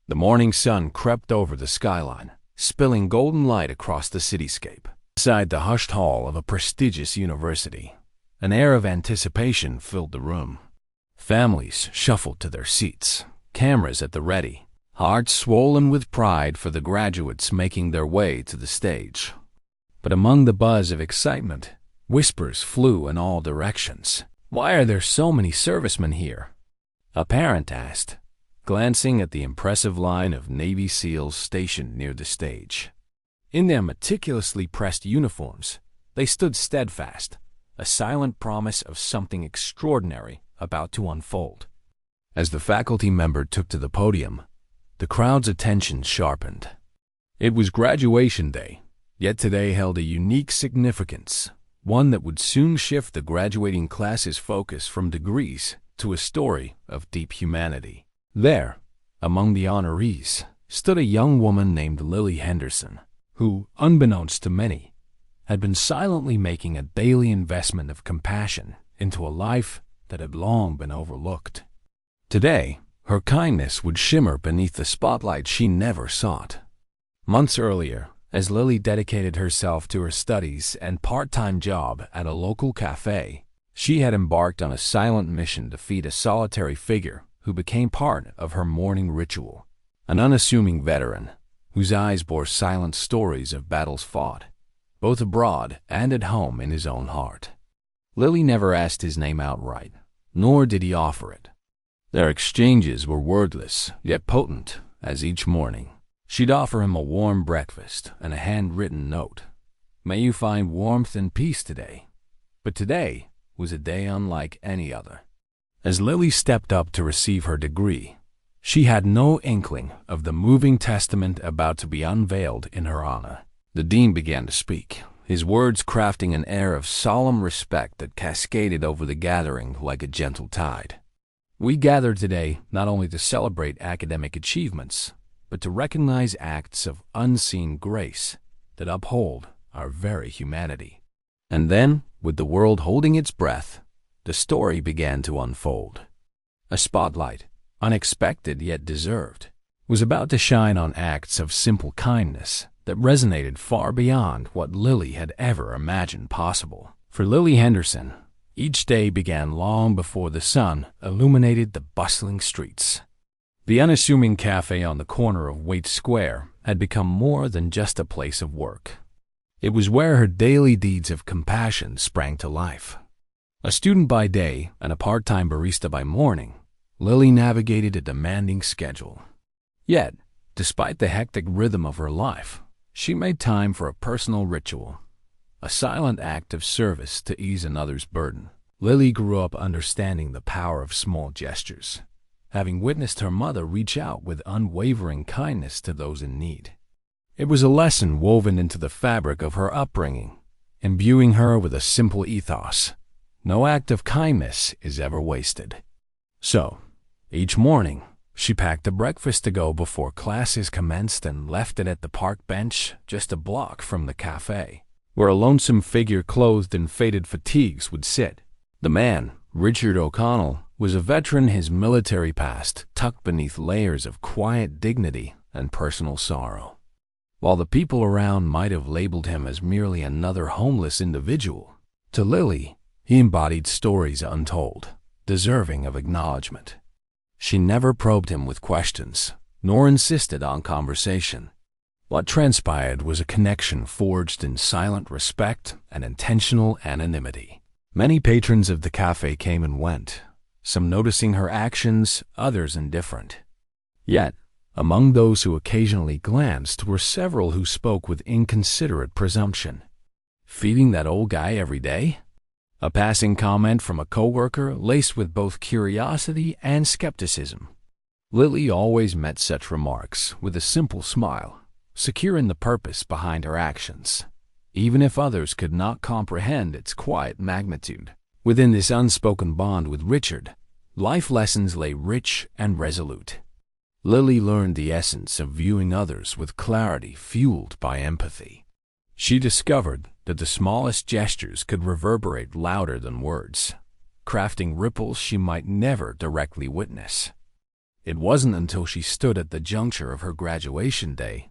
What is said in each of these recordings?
The morning sun crept over the skyline, spilling golden light across the cityscape. Inside the hushed hall of a prestigious university, an air of anticipation filled the room. Families shuffled to their seats, cameras at the ready, hearts swollen with pride for the graduates making their way to the stage. But among the buzz of excitement, whispers flew in all directions. "Why are there so many servicemen here?" a parent asked, glancing at the impressive line of Navy SEALs stationed near the stage. In their meticulously pressed uniforms, they stood steadfast, a silent promise of something extraordinary about to unfold. As the faculty member took to the podium, the crowd's attention sharpened. It was graduation day, yet today held a unique significance, one that would soon shift the graduating class's focus from degrees to a story of deep humanity. There, among the honorees, stood a young woman named Lily Henderson, who, unbeknownst to many, had been silently making a daily investment of compassion into a life that had long been overlooked. Today, her kindness would shimmer beneath the spotlight she never sought. Months earlier, as Lily dedicated herself to her studies and part-time job at a local cafe, she had embarked on a silent mission to feed a solitary figure who became part of her morning ritual. An unassuming veteran, whose eyes bore silent stories of battles fought, both abroad and at home in his own heart. Lily never asked his name outright, nor did he offer it. Their exchanges were wordless, yet potent, as each morning she'd offer him a warm breakfast and a handwritten note. "May you find warmth and peace today." But today was a day unlike any other. As Lily stepped up to receive her degree, she had no inkling of the moving testament about to be unveiled in her honor. The dean began to speak, his words crafting an air of solemn respect that cascaded over the gathering like a gentle tide. "We gather today not only to celebrate academic achievements, but to recognize acts of unseen grace that uphold our very humanity." And then, with the world holding its breath, the story began to unfold. A spotlight, unexpected yet deserved, was about to shine on acts of simple kindness that resonated far beyond what Lily had ever imagined possible. For Lily Henderson, each day began long before the sun illuminated the bustling streets. The unassuming cafe on the corner of Waite Square had become more than just a place of work. It was where her daily deeds of compassion sprang to life. A student by day and a part-time barista by morning, Lily navigated a demanding schedule. Yet, despite the hectic rhythm of her life, she made time for a personal ritual, a silent act of service to ease another's burden. Lily grew up understanding the power of small gestures, having witnessed her mother reach out with unwavering kindness to those in need. It was a lesson woven into the fabric of her upbringing, imbuing her with a simple ethos: no act of kindness is ever wasted. So, each morning, she packed a breakfast to go before classes commenced and left it at the park bench just a block from the cafe, where a lonesome figure clothed in faded fatigues would sit. The man, Richard O'Connell, was a veteran, his military past tucked beneath layers of quiet dignity and personal sorrow. While the people around might have labeled him as merely another homeless individual, to Lily, he embodied stories untold, deserving of acknowledgement. She never probed him with questions, nor insisted on conversation. What transpired was a connection forged in silent respect and intentional anonymity. Many patrons of the cafe came and went, some noticing her actions, others indifferent. Yet, among those who occasionally glanced were several who spoke with inconsiderate presumption. "Feeding that old guy every day?" A passing comment from a coworker laced with both curiosity and skepticism. Lily always met such remarks with a simple smile, secure in the purpose behind her actions, even if others could not comprehend its quiet magnitude. Within this unspoken bond with Richard, life lessons lay rich and resolute. Lily learned the essence of viewing others with clarity fueled by empathy. She discovered that the smallest gestures could reverberate louder than words, crafting ripples she might never directly witness. It wasn't until she stood at the juncture of her graduation day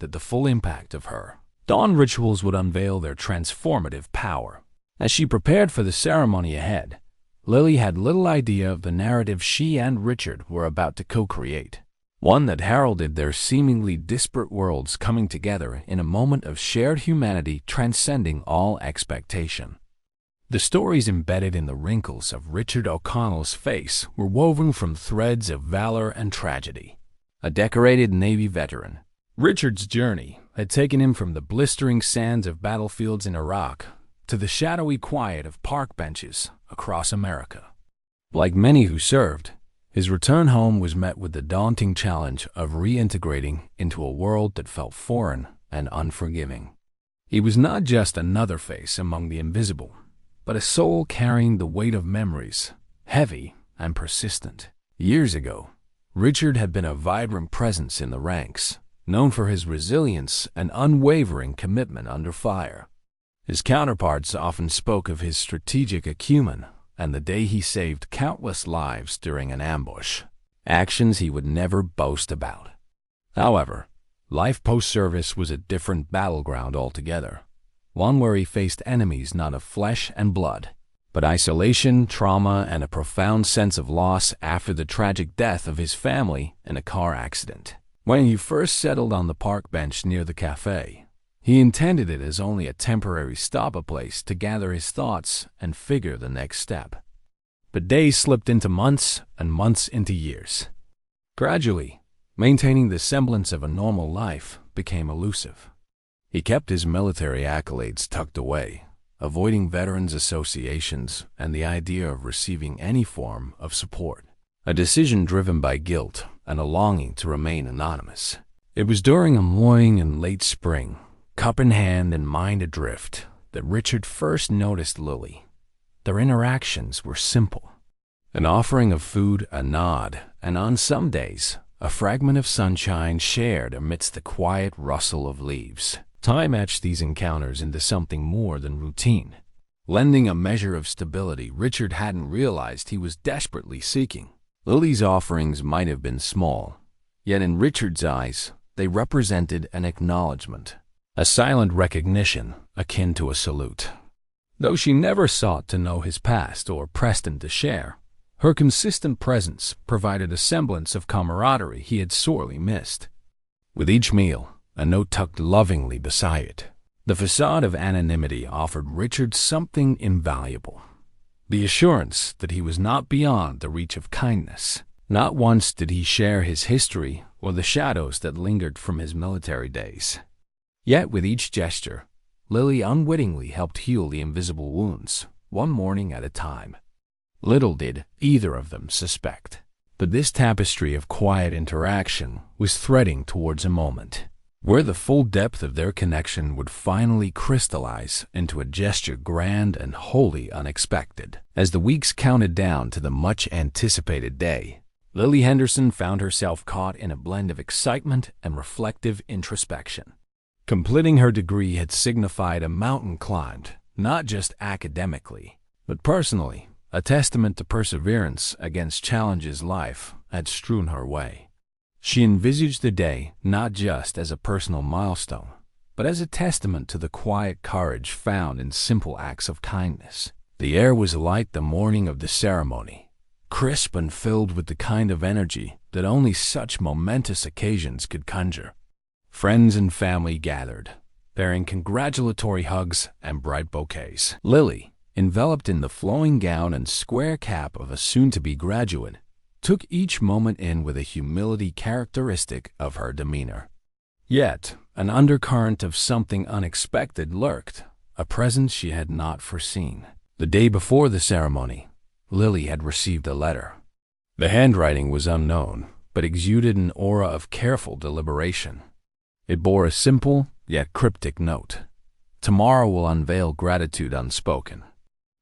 that the full impact of her dawn rituals would unveil their transformative power. As she prepared for the ceremony ahead, Lily had little idea of the narrative she and Richard were about to co-create, one that heralded their seemingly disparate worlds coming together in a moment of shared humanity transcending all expectation. The stories embedded in the wrinkles of Richard O'Connell's face were woven from threads of valor and tragedy. A decorated Navy veteran, Richard's journey had taken him from the blistering sands of battlefields in Iraq to the shadowy quiet of park benches across America. Like many who served, his return home was met with the daunting challenge of reintegrating into a world that felt foreign and unforgiving. He was not just another face among the invisible, but a soul carrying the weight of memories, heavy and persistent. Years ago, Richard had been a vibrant presence in the ranks, known for his resilience and unwavering commitment under fire. His counterparts often spoke of his strategic acumen and the day he saved countless lives during an ambush, actions he would never boast about. However, life post-service was a different battleground altogether, one where he faced enemies not of flesh and blood, but isolation, trauma, and a profound sense of loss after the tragic death of his family in a car accident. When he first settled on the park bench near the cafe, he intended it as only a temporary stop, a place to gather his thoughts and figure the next step. But days slipped into months and months into years. Gradually, maintaining the semblance of a normal life became elusive. He kept his military accolades tucked away, avoiding veterans associations and the idea of receiving any form of support, a decision driven by guilt and a longing to remain anonymous. It was during a morning in late spring, cup in hand and mind adrift, that Richard first noticed Lily. Their interactions were simple. An offering of food, a nod, and on some days, a fragment of sunshine shared amidst the quiet rustle of leaves. Time etched these encounters into something more than routine, lending a measure of stability Richard hadn't realized he was desperately seeking. Lily's offerings might have been small, yet in Richard's eyes, they represented an acknowledgement, a silent recognition akin to a salute. Though she never sought to know his past or pressed him to share, her consistent presence provided a semblance of camaraderie he had sorely missed. With each meal, a note tucked lovingly beside it, the facade of anonymity offered Richard something invaluable. The assurance that he was not beyond the reach of kindness. Not once did he share his history or the shadows that lingered from his military days. Yet with each gesture, Lily unwittingly helped heal the invisible wounds, one morning at a time. Little did either of them suspect, but this tapestry of quiet interaction was threading towards a moment where the full depth of their connection would finally crystallize into a gesture grand and wholly unexpected. As the weeks counted down to the much-anticipated day, Lily Henderson found herself caught in a blend of excitement and reflective introspection. Completing her degree had signified a mountain climbed, not just academically, but personally, a testament to perseverance against challenges life had strewn her way. She envisaged the day not just as a personal milestone, but as a testament to the quiet courage found in simple acts of kindness. The air was light the morning of the ceremony, crisp and filled with the kind of energy that only such momentous occasions could conjure. Friends and family gathered, bearing congratulatory hugs and bright bouquets. Lily, enveloped in the flowing gown and square cap of a soon-to-be graduate, took each moment in with a humility characteristic of her demeanor. Yet, an undercurrent of something unexpected lurked, a presence she had not foreseen. The day before the ceremony, Lily had received a letter. The handwriting was unknown, but exuded an aura of careful deliberation. It bore a simple, yet cryptic note. Tomorrow will unveil gratitude unspoken.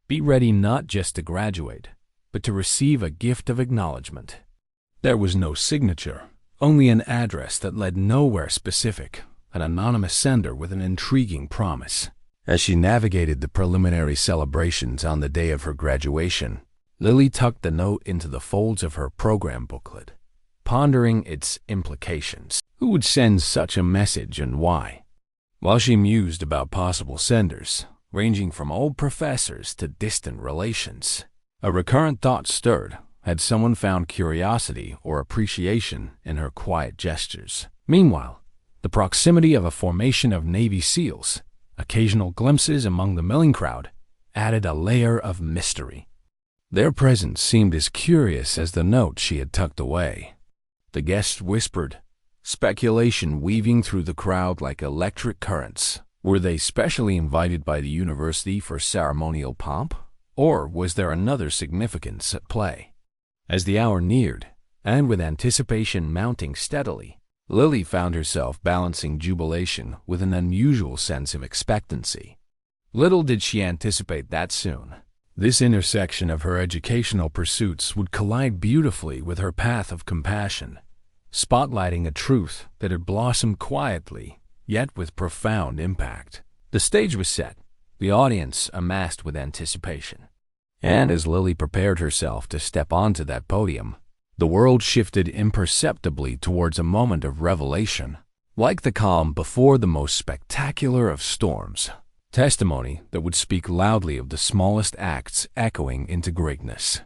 Be ready not just to graduate, but to receive a gift of acknowledgement. There was no signature, only an address that led nowhere specific, an anonymous sender with an intriguing promise. As she navigated the preliminary celebrations on the day of her graduation, Lily tucked the note into the folds of her program booklet, pondering its implications. Who would send such a message and why? While she mused about possible senders, ranging from old professors to distant relations, a recurrent thought stirred. Had someone found curiosity or appreciation in her quiet gestures? Meanwhile, the proximity of a formation of Navy SEALs, occasional glimpses among the milling crowd, added a layer of mystery. Their presence seemed as curious as the note she had tucked away. The guests whispered, speculation weaving through the crowd like electric currents. Were they specially invited by the university for ceremonial pomp? Or was there another significance at play? As the hour neared, and with anticipation mounting steadily, Lily found herself balancing jubilation with an unusual sense of expectancy. Little did she anticipate that soon, this intersection of her educational pursuits would collide beautifully with her path of compassion, spotlighting a truth that had blossomed quietly, yet with profound impact. The stage was set, the audience amassed with anticipation. And as Lily prepared herself to step onto that podium, the world shifted imperceptibly towards a moment of revelation, like the calm before the most spectacular of storms, testimony that would speak loudly of the smallest acts echoing into greatness.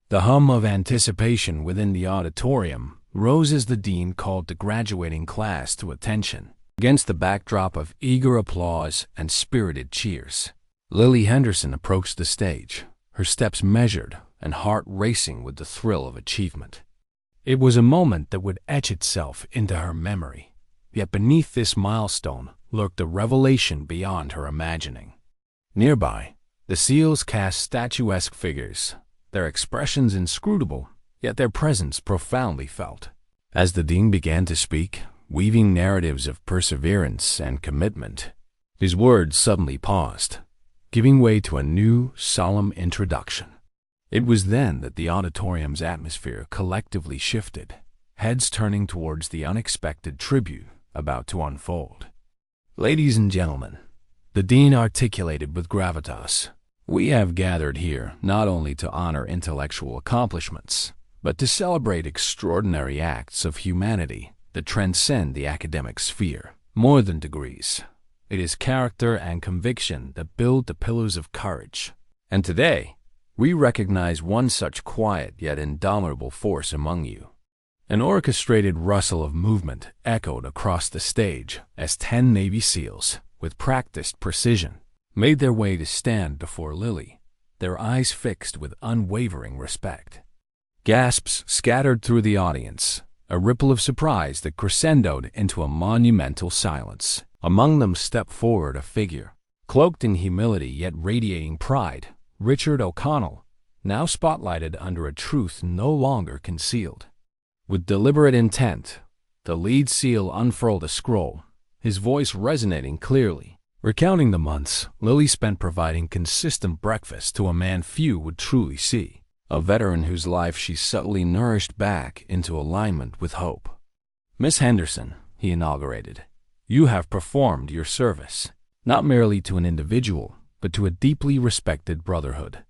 The hum of anticipation within the auditorium rose as the dean called the graduating class to attention. Against the backdrop of eager applause and spirited cheers, Lily Henderson approached the stage, her steps measured and heart racing with the thrill of achievement. It was a moment that would etch itself into her memory, yet beneath this milestone lurked a revelation beyond her imagining. Nearby, the SEALs cast statuesque figures, their expressions inscrutable, yet their presence profoundly felt. As the dean began to speak, weaving narratives of perseverance and commitment, his words suddenly paused, giving way to a new, solemn introduction. It was then that the auditorium's atmosphere collectively shifted, heads turning towards the unexpected tribute about to unfold. Ladies and gentlemen, the dean articulated with gravitas, we have gathered here not only to honor intellectual accomplishments, but to celebrate extraordinary acts of humanity that transcend the academic sphere. More than degrees, it is character and conviction that build the pillars of courage. And today, we recognize one such quiet yet indomitable force among you. An orchestrated rustle of movement echoed across the stage as 10 Navy SEALs, with practiced precision, made their way to stand before Lily, their eyes fixed with unwavering respect. Gasps scattered through the audience, a ripple of surprise that crescendoed into a monumental silence. Among them stepped forward a figure, cloaked in humility yet radiating pride, Richard O'Connell, now spotlighted under a truth no longer concealed. With deliberate intent, the lead SEAL unfurled a scroll, his voice resonating clearly, recounting the months Lily spent providing consistent breakfast to a man few would truly see, a veteran whose life she subtly nourished back into alignment with hope. Miss Henderson, he inaugurated, you have performed your service, not merely to an individual, but to a deeply respected brotherhood.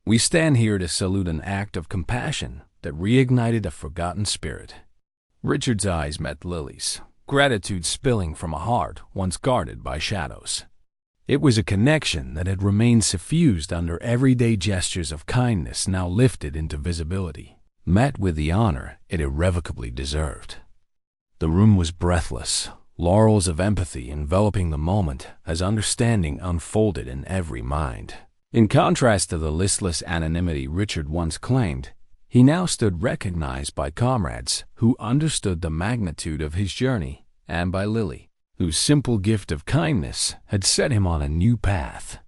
We stand here to salute an act of compassion that reignited a forgotten spirit. Richard's eyes met Lily's, gratitude spilling from a heart once guarded by shadows. It was a connection that had remained suffused under everyday gestures of kindness now lifted into visibility, met with the honor it irrevocably deserved. The room was breathless, laurels of empathy enveloping the moment as understanding unfolded in every mind. In contrast to the listless anonymity Richard once claimed, he now stood recognized by comrades who understood the magnitude of his journey, and by Lily, whose simple gift of kindness had set him on a new path.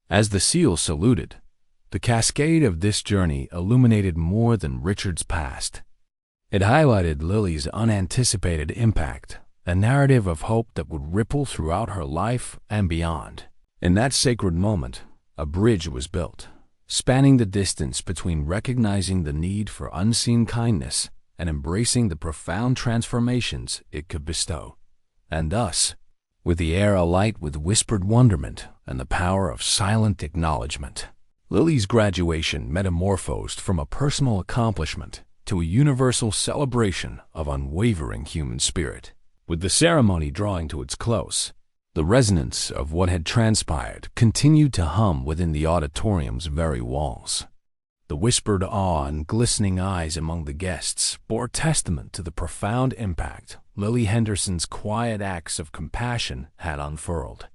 As the SEAL saluted, the cascade of this journey illuminated more than Richard's past. It highlighted Lily's unanticipated impact, a narrative of hope that would ripple throughout her life and beyond. In that sacred moment, a bridge was built, spanning the distance between recognizing the need for unseen kindness and embracing the profound transformations it could bestow. And thus, with the air alight with whispered wonderment and the power of silent acknowledgement, Lily's graduation metamorphosed from a personal accomplishment to a universal celebration of unwavering human spirit. With the ceremony drawing to its close, the resonance of what had transpired continued to hum within the auditorium's very walls. The whispered awe and glistening eyes among the guests bore testament to the profound impact Lily Henderson's quiet acts of compassion had unfurled.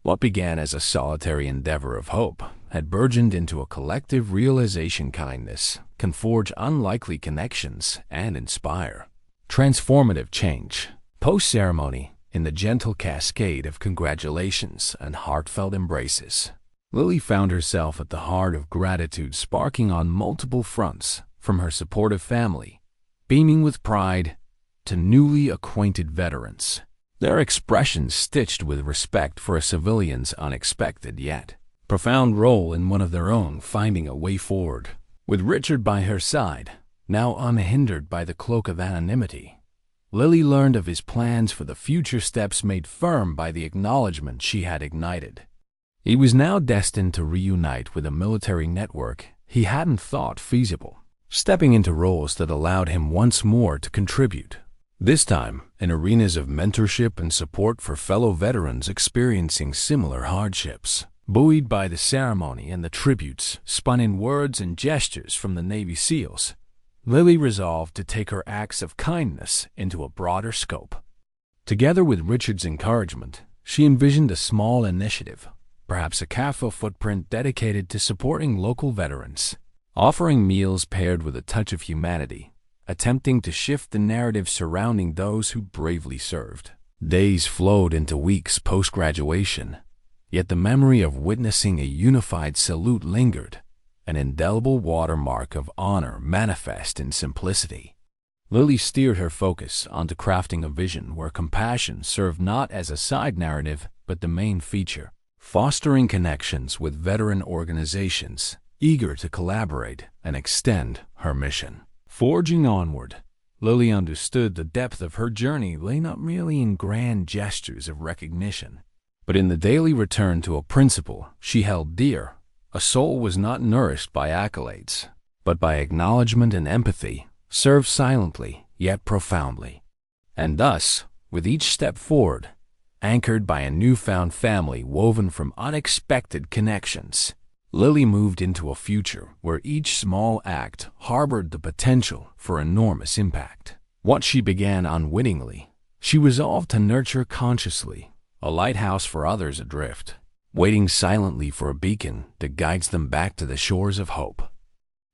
What began as a solitary endeavor of hope had burgeoned into a collective realization kindness can forge unlikely connections and inspire transformative change. Post-ceremony, in the gentle cascade of congratulations and heartfelt embraces, Lily found herself at the heart of gratitude sparking on multiple fronts, from her supportive family, beaming with pride, to newly acquainted veterans, their expressions stitched with respect for a civilian's unexpected yet profound role in one of their own finding a way forward. With Richard by her side, now unhindered by the cloak of anonymity, Lily learned of his plans for the future, steps made firm by the acknowledgement she had ignited. He was now destined to reunite with a military network he hadn't thought feasible, stepping into roles that allowed him once more to contribute, this time in arenas of mentorship and support for fellow veterans experiencing similar hardships. Buoyed by the ceremony and the tributes spun in words and gestures from the Navy SEALs, Lily resolved to take her acts of kindness into a broader scope. Together with Richard's encouragement, she envisioned a small initiative, perhaps a cafe footprint dedicated to supporting local veterans, offering meals paired with a touch of humanity, attempting to shift the narrative surrounding those who bravely served. Days flowed into weeks post-graduation, yet the memory of witnessing a unified salute lingered, an indelible watermark of honor manifest in simplicity. Lily steered her focus onto crafting a vision where compassion served not as a side narrative but the main feature, fostering connections with veteran organizations eager to collaborate and extend her mission. Forging onward, Lily understood the depth of her journey lay not merely in grand gestures of recognition, but in the daily return to a principle she held dear. A soul was not nourished by accolades, but by acknowledgement and empathy, served silently yet profoundly. And thus, with each step forward, anchored by a newfound family woven from unexpected connections, Lily moved into a future where each small act harbored the potential for enormous impact. What she began unwittingly, she resolved to nurture consciously, a lighthouse for others adrift, waiting silently for a beacon that guides them back to the shores of hope.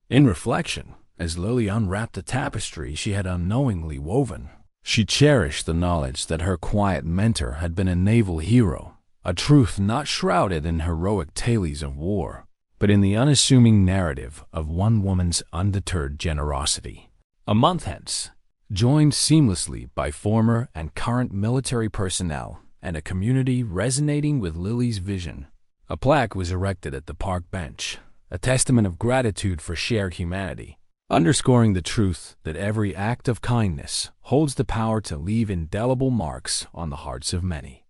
In reflection, as Lily unwrapped the tapestry she had unknowingly woven, she cherished the knowledge that her quiet mentor had been a naval hero, a truth not shrouded in heroic tales of war, but in the unassuming narrative of one woman's undeterred generosity. A month hence, joined seamlessly by former and current military personnel and a community resonating with Lily's vision, a plaque was erected at the park bench, a testament of gratitude for shared humanity, underscoring the truth that every act of kindness holds the power to leave indelible marks on the hearts of many.